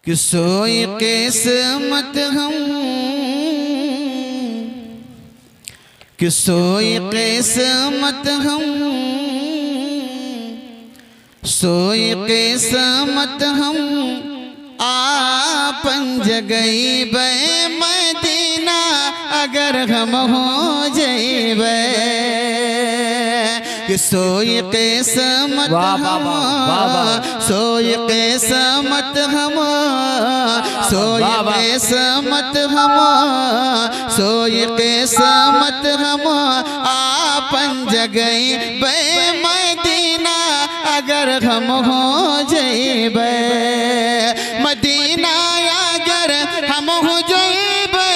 कि सोई किस्मत हम, कि सोई किस्मत हम, सोई किस्मत हम आपन जगई बे मदीना अगर हम हो जइबे। कि सोई किस्मत हम, सोई किस्मत हम, सोई किस्मत हम, सोई किस्मत हम आपन जगई बे मदीना अगर हम हो जइबे। मदीना अगर हम हो जइबे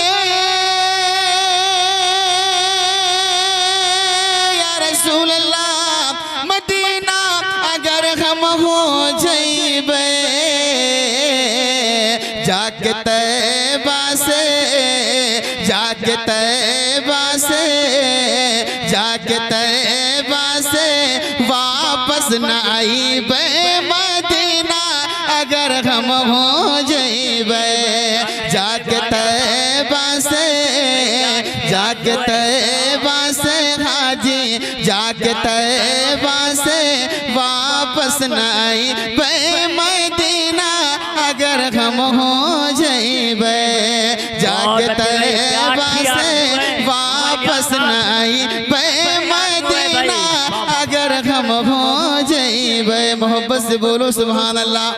या रसूल अल्लाह, मदीना अगर हम हो जइबे। जाके तैबा से, जाके तैबा से, जाके तैबा से वापस न आइबे मदीना अगर हम हो जइबे। जाके तैबा से, जाके तैबा से हाजी, जाके तैबा से वापस न आइबे मदीना अगर हम हो जइबे। जाके तैबा से वापस न आइबे मदीना अगर हम हो जइबे। मोहब्बत से बोलो सुभान अल्लाह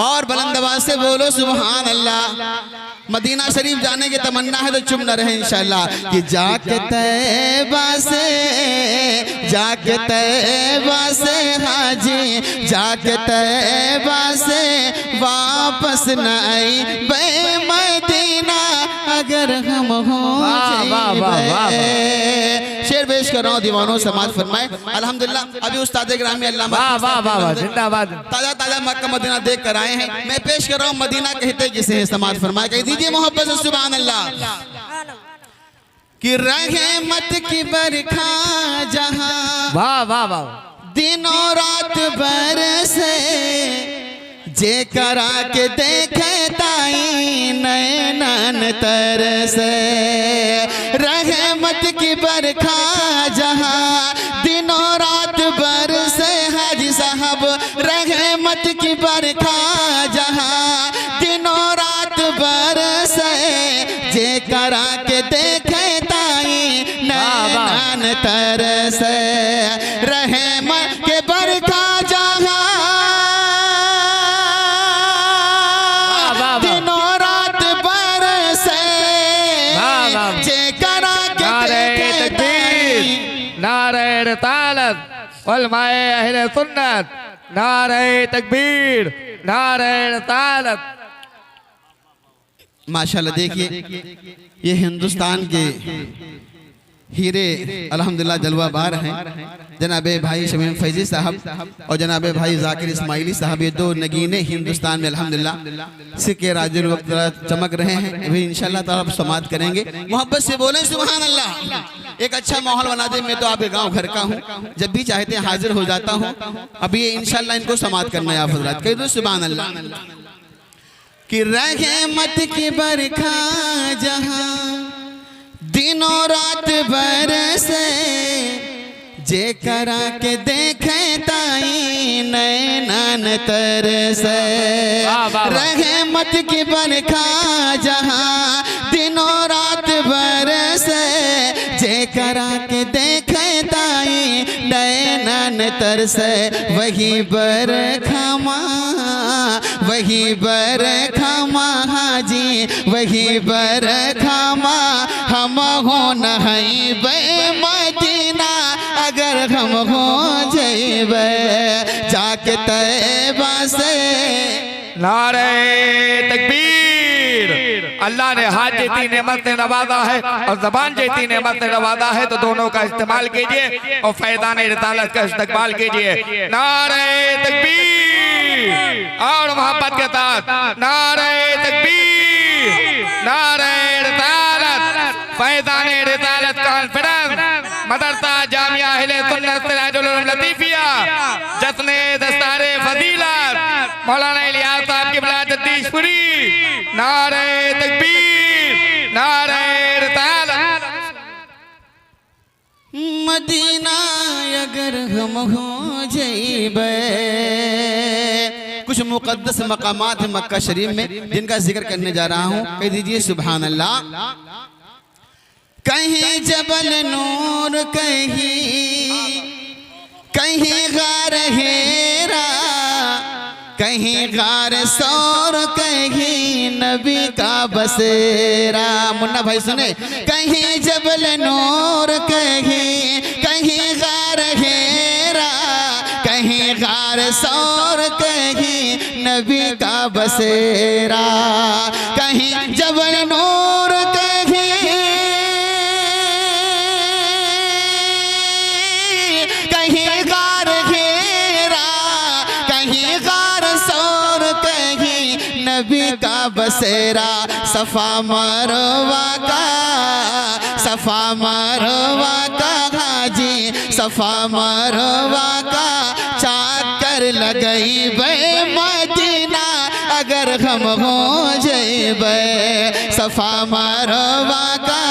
और बुलंद आवाज से बोलो सुभान अल्लाह। मदीना शरीफ जाने की तमन्ना है तो चुप न रहे इंशाअल्लाह। कि जाके तैबा से, जाके तैबा से हाजी, जाके तैबा से वापस न आइबे मदीना अगर हम हो जइबे। शेर पेश कर रहा हूँ, दीवानों समाज फरमाए अल्हम्दुलिल्लाह। अभी उस्ताद ग्रामी अल्लामा जिंदाबाद ताजा ताजा मक्का मदीना देख कर आए हैं। मैं पेश कर रहा हूँ मदीना कहते किसे हैं, समाज फरमाए कह दीजिए मोहब्बत से सुभान अल्लाह। कि रहमत की बरखा जहां वाह वाह वाह, दिनों रात बरसे, जे करा के देखे ताई नैनन तरसे। रहमत की बरखा जहां दिनों रात बरसे हाजी साहब। रहमत की बरखा जहां दिनों रात बरसे, जे करा के देखे ताई नैनन तरसे। रहमत के बरखा जहां नारे रिसालत उलमाए अहले सुन्नत, नारे तकबीर, नारे रिसालत। माशाल्लाह देखिए ये हिंदुस्तान के हीरे अल्हम्दुलिल्लाह जलवा बार हैं। जनाबे भाई शमीम फैजी साहब और जनाबे भाई जाकिर इस्माइली साहब, ये दो नगीने हिंदुस्तान में अल्हम्दुलिल्लाह सिक्के राजुल वक्त चमक रहे हैं। अभी इंशाल्लाह ताला समाअत करेंगे। मोहब्बत से बोलें सुभान अल्लाह। एक अच्छा माहौल बना दे। मैं तो आपके गाँव घर का हूँ, जब भी चाहते हैं हाजिर हो जाता हूँ। अभी ये इंशाल्लाह इनको समाअत करना है आप हज़रात, कह दो सुभान अल्लाह। कि रहमत की बरखा जहां दिनों रात बरसे, जे करा के देखे ताई नैनन तरसे। रहमत की बरखा जहां दिनों रात बरसे, जे करा के देखे ताई नैनन तरसे। वही बरखा माँ, वही बरखा माँ हाजी, वही बरखा माँ हम हो नहीं बे मदीना अगर हम हो जइबे। जाके तैबा से नारे तकबीर। अल्लाह ने हाथ जैती नेमत से नवाजा है और जबान जैती नेमत से नवाजा है, तो दोनों का इस्तेमाल कीजिए और फैज़ान रिसालत का इस्तकबाल कीजिए। नारे तकबीर और मोहब्बत के साथ नारे तकबीर, नारे रिसालत। फैज़ान रिसालत कॉन्फ्रेंस मदरसा जामिया अहले सुन्नत सिराजुल उलूम लतीफिया जश्न दस्तारे फजीलत मौलाना इलियास साहब की बिला जद्दीशपुरी नारे तकबीर, नारे रिसालत। मदीना अगर हम हो जइबे, कुछ मुकद्दस मकामात है मक्का शरीफ में जिनका जिक्र करने जा रहा हूँ। कह दीजिए सुभान अल्लाह। कहीं जबल नूर, कहीं गार हेरा, कहीं गार सौर, कहीं नबी का बसेरा। मुन्ना भाई सुने। कहीं जबल नूर, कहीं गार हेरा, कहीं गार सौर, कहीं नबी का बसेरा। कहीं जबल नूर, कहीं गार घेरा, कहीं गार सौर, कहीं नबी का बसेरा। सफा मरवा का हाजी, सफा मरवा का चाकर लगई बे मदीना अगर हम हो जइबे। सफा मरवा का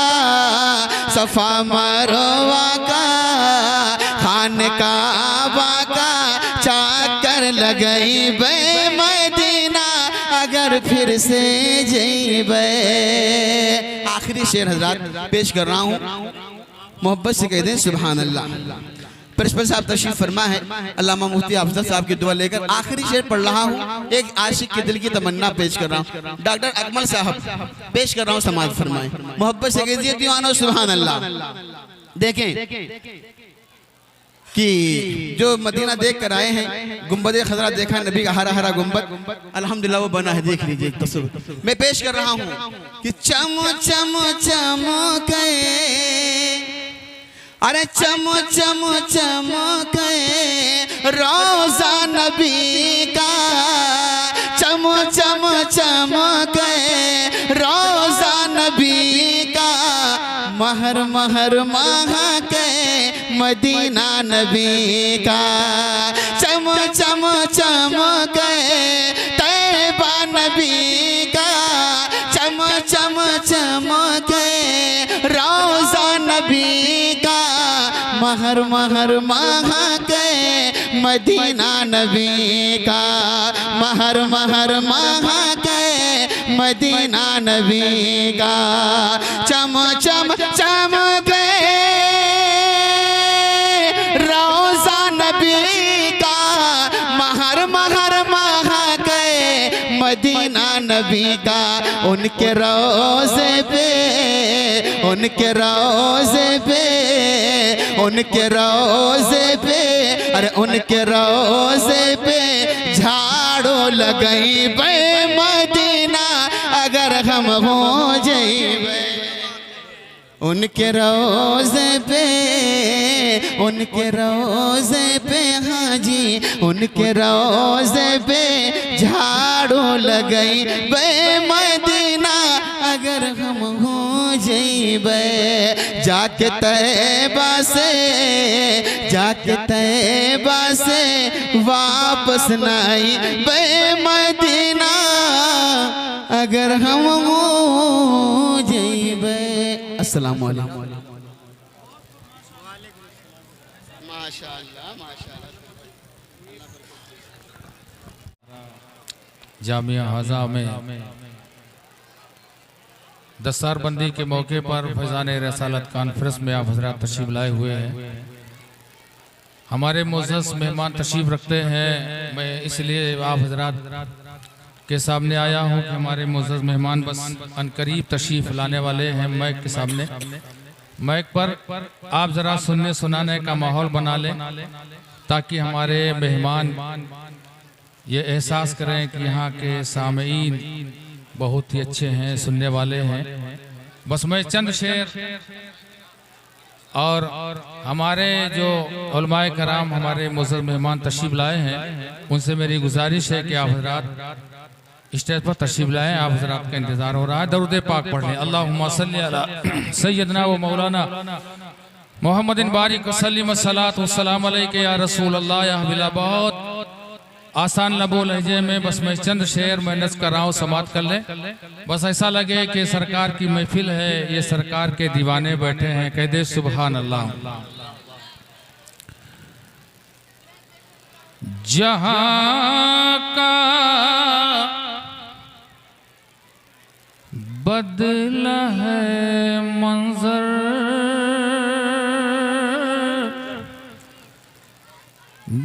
खान काबा का चाकर लगई बे मदीना अगर फिर से जइबे। आखिरी शेर हजरात पेश कर रहा हूँ, मोहब्बत से कह दें सुभान अल्लाह। प्रिंसिपल साहब तशरीफ फरमा है, अल्लामा मुफ्ती अफजल साहब की दुआ लेकर आखिरी शेर पढ़ रहा हूँ। एक आशिक के दिल की तमन्ना पेश कर रहा हूँ। डॉक्टर अकमल साहब पेश कर रहा हूँ, समाज फरमाएं। मोहब्बत से कह दीजिए दीवानो सुभान अल्लाह। देखें कि जो मदीना देख कर आए हैं, गुंबद खजरा देखा, नबी का हरा हरा गुंबद अल्हम्दुलिल्लाह वो बना है, देख लीजिए तस्वीर। मैं पेश कर रहा हूँ कि चम चम चमके, अरे चम चम चमके रोज़ा नबी का, चम चम चमके रोज़ा नबी का, महर महर महके मदीना नबी का। चम चम चमके तैबा नबी का, चम चम चमके रोज़ा नबी का, महर महर महके मदीना नबी का, महर महर महके मदीना नबी का। चम चम चमके रोज़ा नबी का, महर महर महके मदीना नबी का। उनके रोज़े पे, उनके रोज़े पे, उनके रोज़े पे, अरे उनके रोज़े पे झाड़ू लगई बे मदीना अगर हम हो जइबे। उनके रोज़े पे, उनके रोज़े पे हाजी, उनके रोज़े पे झाड़ू लगई बे मदीना अगर हम हो जइबे। जाके तैबा से, जाके तैबा से वापस नहीं बे मदीना अगर हम हो जइबे। अस्सलाम वालेकुम। माशाअल्लाह माशाअल्लाह। जामिया हाजा में दस्तारबंदी के मौके पर फैज़ान रसालत कॉन्फ्रेंस में आप हजरात तशरीफ लाए हुए हैं। हमारे मुअज़्ज़ज़ मेहमान तशरीफ रखते हैं, मैं इसलिए आप हजरात के सामने आया हूं कि हमारे मुअज़्ज़ज़ मेहमान बस अनकरीब तशरीफ लाने वाले हैं। माइक के सामने, माइक पर आप ज़रा सुनने सुनाने का माहौल बना लें ताकि हमारे मेहमान ये एहसास करें कि यहाँ के सामईन बहुत ही अच्छे हैं, सुनने वाले हैं। बस मैं चंद शेर और हमारे जो उलमाए कराम हमारे मुअज़्ज़ज़ मेहमान तशरीफ लाए हैं उनसे मेरी गुजारिश है कि आप हज़रात स्टेज पर तशरीफ लाएं। आप हज़रात का इंतज़ार हो रहा है। दरूद पाक पढ़ लें। अल्लाहुम्मा सल्ली अला सय्यदना व मौलाना मुहम्मदिन बारिक वसल्लिम सलात व सलाम अलैका या रसूल अल्लाह या हबीब। बहुत आसान लबो लहजे में बस मैं चंद शेर मैनेज कर रहा हूँ, समाप्त कर ले। बस ऐसा लगे कि सरकार की महफिल है, ये सरकार के दीवाने बैठे हैं, कह दे सुभान अल्लाह। जहां का बदला है मंजर,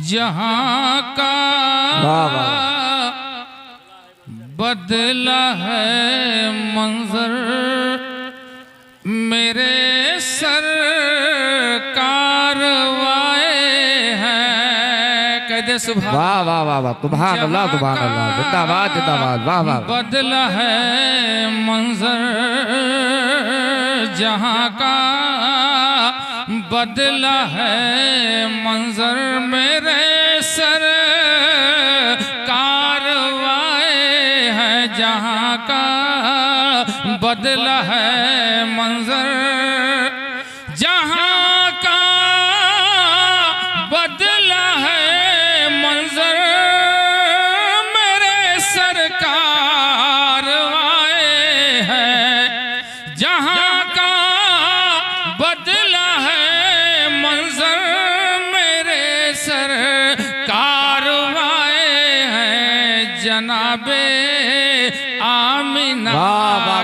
जहां का बदला है मंजर, मेरे सरकार वाए हैं, कह दे सुभान। वाह वाह वाह वाह, सुभान अल्लाह सुभान अल्लाह, जिंदाबाद जिंदाबाद, वाह वाह। बदला है मंजर, जहां का बदला है मंजर, मेरे सरकार वाए हैं, जहां का बदला है मंजर, जहां का बदला है मंजर, मेरे सरकार आए हैं, जहां का बदला है मंजर, मेरे सरकार आए हैं, जनाबे आमिना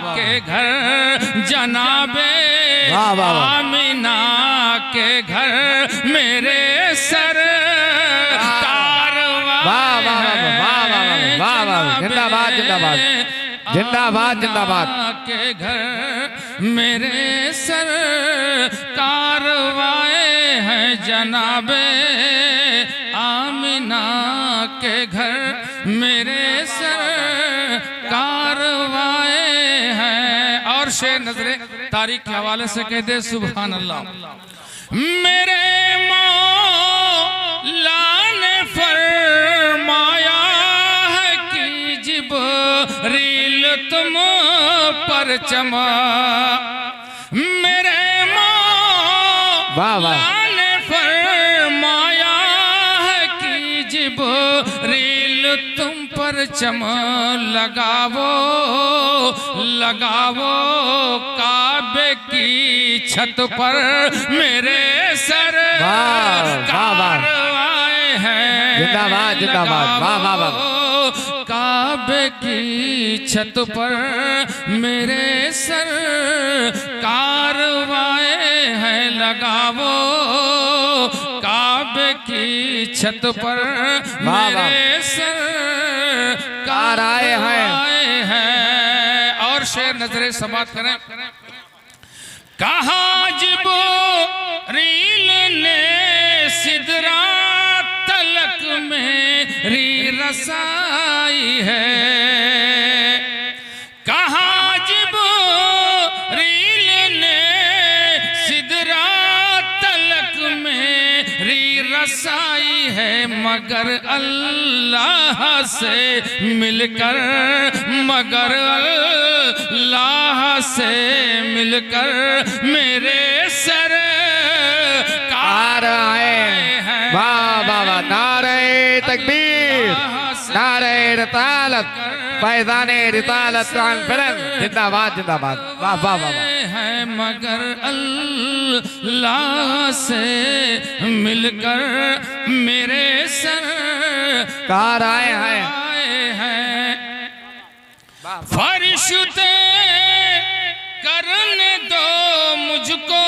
के घर, जनाबे आमिना के घर, मेरे सरकार जिंदाबाद जिंदाबाद जिंदाबाद जिंदाबाद के घर, मेरे सरकार वाए हैं, जनाबे आमिना के घर, मेरे सरकार वाए हैं। और शेर नजरे तारीख के हवाले से कह दे सुभान अल्लाह। मेरे मौला ने फरमाया है कि जिब्रील तुम पर चमा, मेरे मौला ने फरमाया है कि जिब्रील तुम पर चम लगावो, लगावो काबे की छत पर, मेरे सरकार आए हैं, जिंदाबाद जिंदाबाद, वाह वाह वाह। काबे की छत पर, मेरे सरकार आए हैं, लगावो काबे की छत पर, मेरे सरकार आए हैं। और शेर नजरे समाप्त करें। कहा जिब्रील ने सिदरा तलक मेरी रसाई है, कहा जिब्रील ने सिदरा तलक मेरी रसाई है, मगर अल्लाह से मिलकर, मगर अल्लाह से मिलकर, मेरे सरकार आए हैं। वाह वाह वाह, नारे तकबीर, नारे रिसालत, फैज़ाने रिसालत कॉन्फ्रेंस, जिंदाबाद जिंदाबाद, वाह वाह वाह। है मगर अल्लाह से मिलकर, मेरे सरकार आए हैं। फरिश्ते करने दो मुझको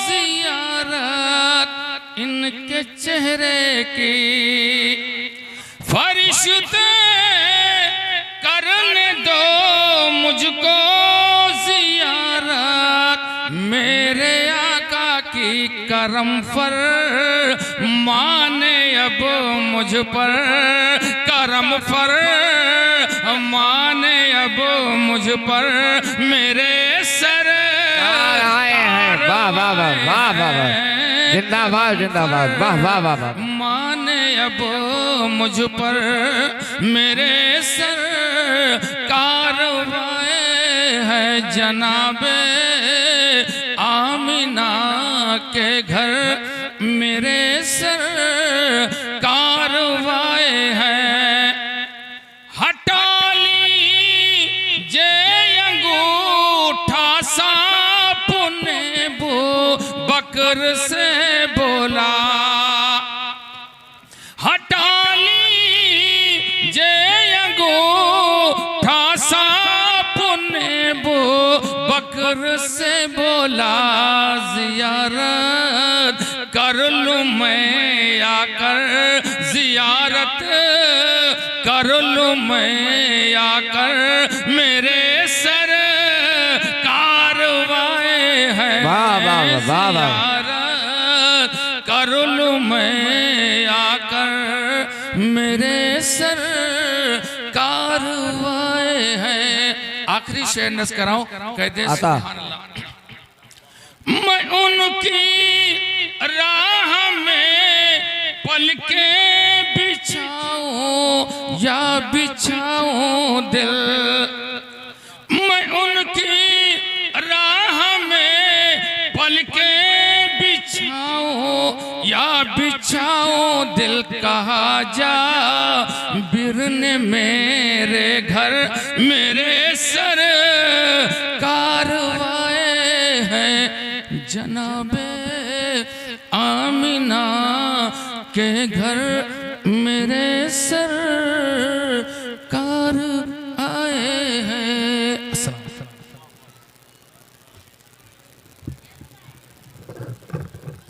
ज़ियारत इनके चेहरे की, फरिश्ते करने दो मुझको ज़ियारत, मेरे आका की करम फर माने अब मुझ पर, करम फर माने अब मुझ पर, मेरे सरकार आए हैं। वाह वाह वाह वाह वाह, जिंदाबाद जिंदाबाद, वाह वाह वाह वाह। माने अब मुझ पर, मेरे सरकार आए हैं, जनाबे आमिना के घर, मेरे सरकार आए हैं। बकर से बोला हटा लीजे अंगूठा सापुने बो बकर से बोला जियारत कर लूं मैं आकर जियारत कर लूं मैं आकर मेरे सर कारवाए हैं जियारत कर लूं मैं आकर मेरे सर कारवाए हैं। आखिरी शेर नस कराऊं कहते मैं उनकी राह में पलके बिछाऊं या बिछाऊं दिल मैं उनकी राह में पलके बिछाऊं या बिछाऊं दिल कहा जा बिरने मेरे घर मेरे सर कारवाए हैं जनाबे आमिना के घर मेरे सर कार आए हैं।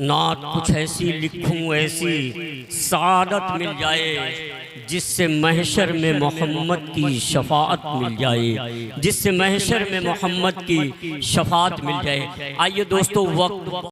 नात कुछ ऐसी लिखूं ऐसी सादत मिल जाए जिससे महशर में मोहम्मद की शफाअत मिल जाए जिससे महशर में मोहम्मद की शफाअत मिल जाए। आइए दोस्तों वक्त